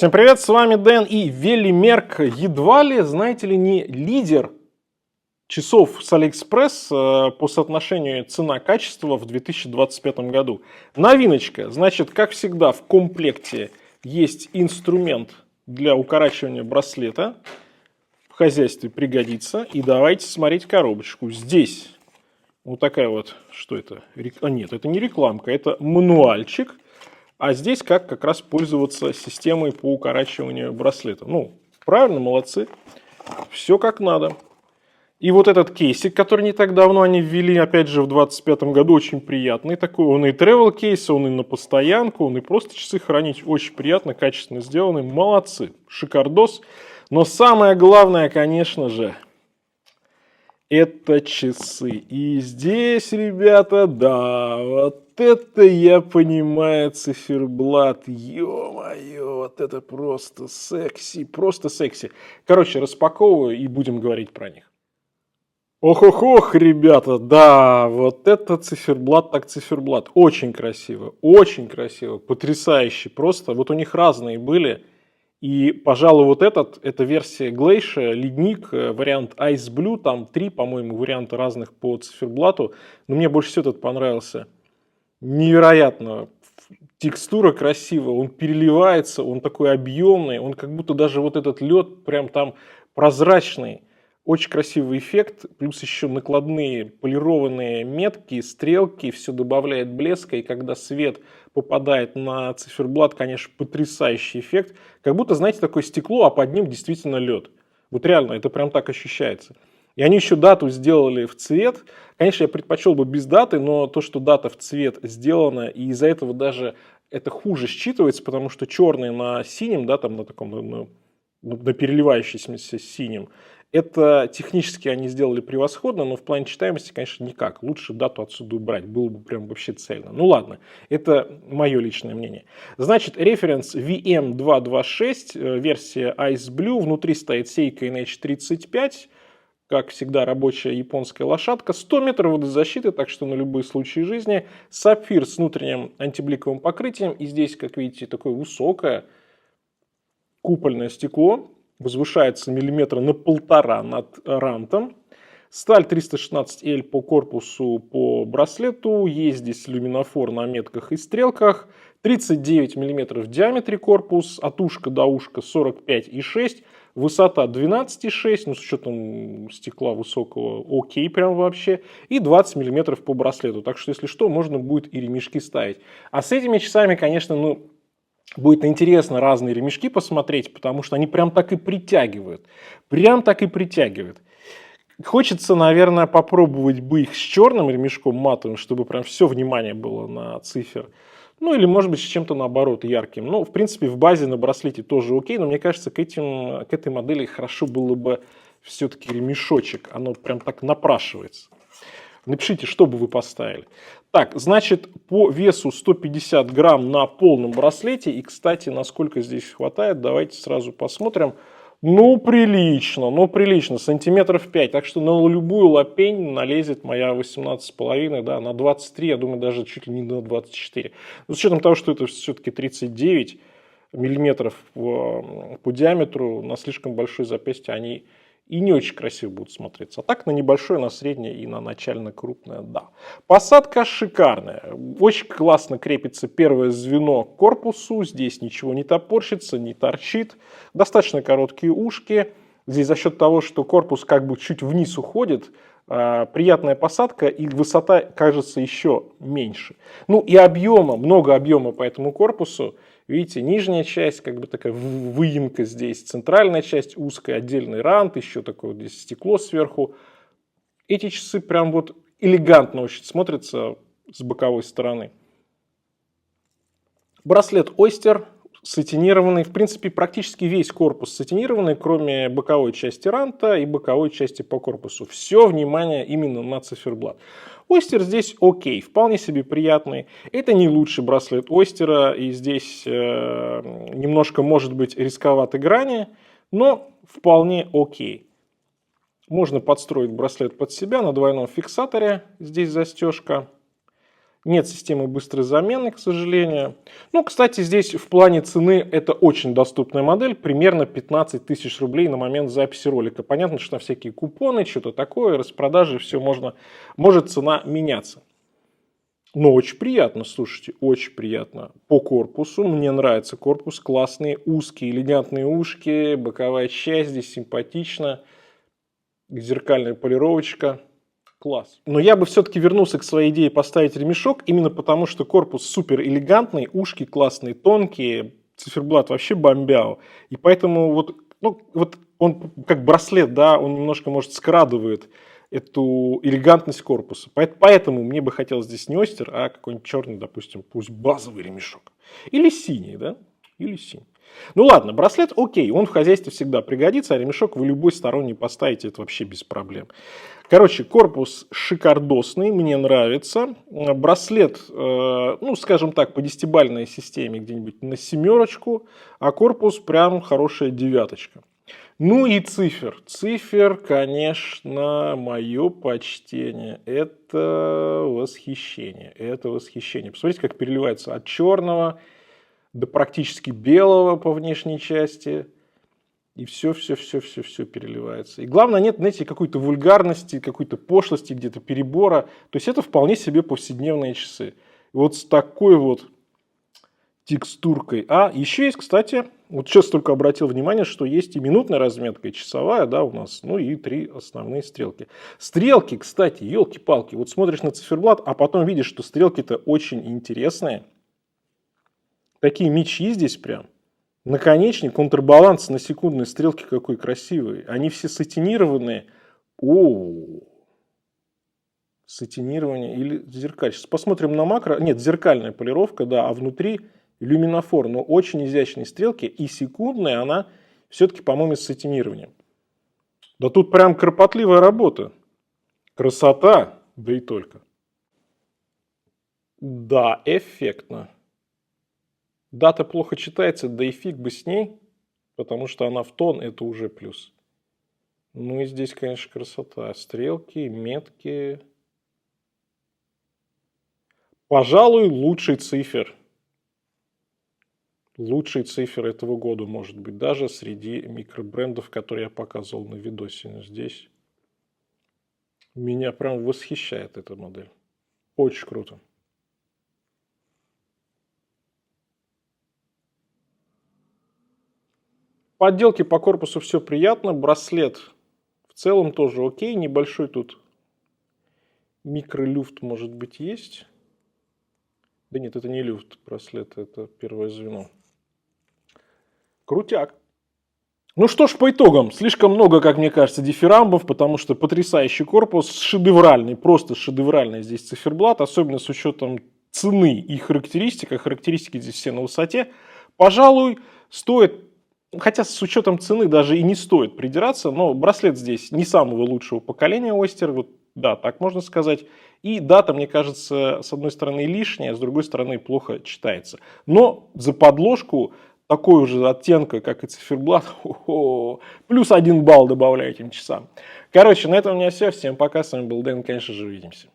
Всем привет, с вами Дэн и Велимерк. Едва ли, знаете ли, не лидер часов с Алиэкспресс по соотношению цена-качество в 2025 году. Новиночка. Значит, как всегда, в комплекте есть инструмент для укорачивания браслета. В хозяйстве пригодится. И давайте смотреть коробочку. Здесь вот такая вот, что это? Нет, это не рекламка, это мануальчик. А здесь как раз пользоваться системой по укорачиванию браслета. Ну, правильно, молодцы. Все как надо. И вот этот кейсик, который не так давно они ввели, опять же, в 2025 году, очень приятный такой. Он и travel кейс, он и на постоянку, он и просто часы хранить. Очень приятно, качественно сделанный. Молодцы. Шикардос. Но самое главное, конечно же, это часы. И здесь, ребята, да, вот это я понимаю циферблат. Ё-моё, вот это просто секси, просто секси. Короче, распаковываю и будем говорить про них. Ох-ох-ох, ребята, да, вот это циферблат так циферблат. Очень красиво, потрясающе просто. Вот у них разные были. И, пожалуй, вот эта версия Glacier, ледник, вариант Ice Blue, там 3, по-моему, варианта разных по циферблату. Но мне больше всего этот понравился. Невероятно. Текстура красивая, он переливается, он такой объемный, он как будто даже вот этот лед прям там прозрачный. Очень красивый эффект, плюс еще накладные полированные метки, стрелки, все добавляет блеска, и когда свет попадает на циферблат, конечно, потрясающий эффект. Как будто, знаете, такое стекло, а под ним действительно лед. Вот реально, это прям так ощущается. И они еще дату сделали в цвет. Конечно, я предпочел бы без даты, но то, что дата в цвет сделана, и из-за этого даже это хуже считывается, потому что черный на синем, да, там на таком, на переливающемся синем, это технически они сделали превосходно, но в плане читаемости, конечно, никак. Лучше дату отсюда убрать, было бы прям вообще цельно. Ну ладно, это мое личное мнение. Значит, референс VM226, версия Ice Blue, внутри стоит Seiko NH35, как всегда, рабочая японская лошадка, 100 метров водозащиты, так что на любые случаи жизни, сапфир с внутренним антибликовым покрытием, и здесь, как видите, такое высокое купольное стекло, возвышается миллиметра на 1,5 над рантом. Сталь 316L по корпусу, по браслету. Есть здесь люминофор на метках и стрелках. 39 мм в диаметре корпус. От ушка до ушка 45,6. Высота 12,6. Ну, с учетом стекла высокого, окей прям вообще. И 20 мм по браслету. Так что, если что, можно будет и ремешки ставить. А с этими часами, конечно, будет интересно разные ремешки посмотреть, потому что они прям так и притягивают. Прям так и притягивают. Хочется, наверное, попробовать бы их с черным ремешком матовым, чтобы прям все внимание было на цифер. Ну, или, может быть, с чем-то, наоборот, ярким. Ну, в принципе, в базе на браслете тоже окей, но мне кажется, к этой модели хорошо было бы все-таки ремешочек. Оно прям так напрашивается. Напишите, что бы вы поставили. Так, значит, по весу 150 грамм на полном браслете. И, кстати, насколько здесь хватает, давайте сразу посмотрим. Ну, прилично, сантиметров 5. Так что на любую лапень налезет моя 18,5, да, на 23, я думаю, даже чуть ли не на 24. Но с учетом того, что это все-таки 39 миллиметров по диаметру, на слишком большое запястье они и не очень красиво будут смотреться. А так на небольшое, на среднее и на начально крупное, да. Посадка шикарная. Очень классно крепится первое звено к корпусу. Здесь ничего не топорщится, не торчит. Достаточно короткие ушки. Здесь за счет того, что корпус как бы чуть вниз уходит, приятная посадка, и высота кажется еще меньше. Ну и объема, много объема по этому корпусу. Видите, нижняя часть, как бы такая выемка здесь, центральная часть узкая, отдельный рант, еще такое вот здесь стекло сверху. Эти часы прям вот элегантно очень смотрятся с боковой стороны. Браслет Oyster сатинированный, в принципе, практически весь корпус сатинированный, кроме боковой части ранта и боковой части по корпусу. Все внимание именно на циферблат. Oyster здесь окей, вполне себе приятный. Это не лучший браслет Oyster, и здесь немножко может быть рисковаты грани, но вполне окей. Можно подстроить браслет под себя на двойном фиксаторе, здесь застежка. Нет системы быстрой замены, к сожалению. Ну, кстати, здесь в плане цены это очень доступная модель, примерно 15 тысяч рублей на момент записи ролика. Понятно, что на всякие купоны, что-то такое, распродажи, все может цена меняться. Но очень приятно, слушайте, очень приятно. По корпусу, мне нравится корпус, классные, узкие, элегантные ушки, боковая часть здесь симпатична, зеркальная полировочка. Класс. Но я бы все-таки вернулся к своей идее поставить ремешок, именно потому, что корпус супер элегантный, ушки классные, тонкие, циферблат вообще бомбяу. И поэтому вот он как браслет, да, он немножко, может, скрадывает эту элегантность корпуса. Поэтому мне бы хотелось здесь не остер, а какой-нибудь черный, допустим, пусть базовый ремешок. Или синий, да? Или синий. Ну ладно, браслет окей, он в хозяйстве всегда пригодится, а ремешок вы любой сторонний поставите, это вообще без проблем. Короче, корпус шикардосный, мне нравится. Браслет, ну, скажем так, по десятибалльной системе где-нибудь на 7, а корпус прям хорошая 9. Ну и цифр. Цифр, конечно, мое почтение. Это восхищение. Это восхищение. Посмотрите, как переливается от черного до практически белого по внешней части. И все переливается. И главное, нет, знаете, какой-то вульгарности, какой-то пошлости, где-то перебора. То есть это вполне себе повседневные часы. И вот с такой вот текстуркой. А еще есть, кстати, вот сейчас только обратил внимание, что есть и минутная разметка, и часовая, да, у нас, ну и 3 основные стрелки. Стрелки, кстати, елки-палки, вот смотришь на циферблат, а потом видишь, что стрелки-то очень интересные. Такие мечи здесь прям. Наконечник, контрбаланс на секундной стрелке какой красивый. Они все сатинированные. О, сатинирование или зеркаль. Сейчас посмотрим на макро. Нет, зеркальная полировка, да, а внутри люминофор. Но очень изящные стрелки. И секундная она все-таки, по-моему, с сатинированием. Да тут прям кропотливая работа. Красота, да и только. Да, эффектно. Дата плохо читается, да и фиг бы с ней, потому что она в тон, это уже плюс. Ну и здесь, конечно, красота. Стрелки, метки. Пожалуй, лучший цифр. Лучший цифр этого года, может быть, даже среди микробрендов, которые я показывал на видосе. Но здесь меня прям восхищает эта модель. Очень круто. По отделке по корпусу все приятно. Браслет в целом тоже окей. Небольшой тут микролюфт, может быть, есть. Да нет, это не люфт браслет, это первое звено. Крутяк. Ну что ж, по итогам. Слишком много, как мне кажется, дифирамбов, потому что потрясающий корпус, шедевральный, просто шедевральный здесь циферблат, особенно с учетом цены и характеристик. А характеристики здесь все на высоте. Пожалуй, стоит, хотя с учетом цены даже и не стоит придираться, но браслет здесь не самого лучшего поколения Ойстер, вот, да, так можно сказать. И дата, мне кажется, с одной стороны лишняя, с другой стороны плохо читается. Но за подложку такой же оттенка, как и циферблат, плюс 1 балл добавляю этим часам. Короче, на этом у меня все. Всем пока. С вами был Дэн. Конечно же, увидимся.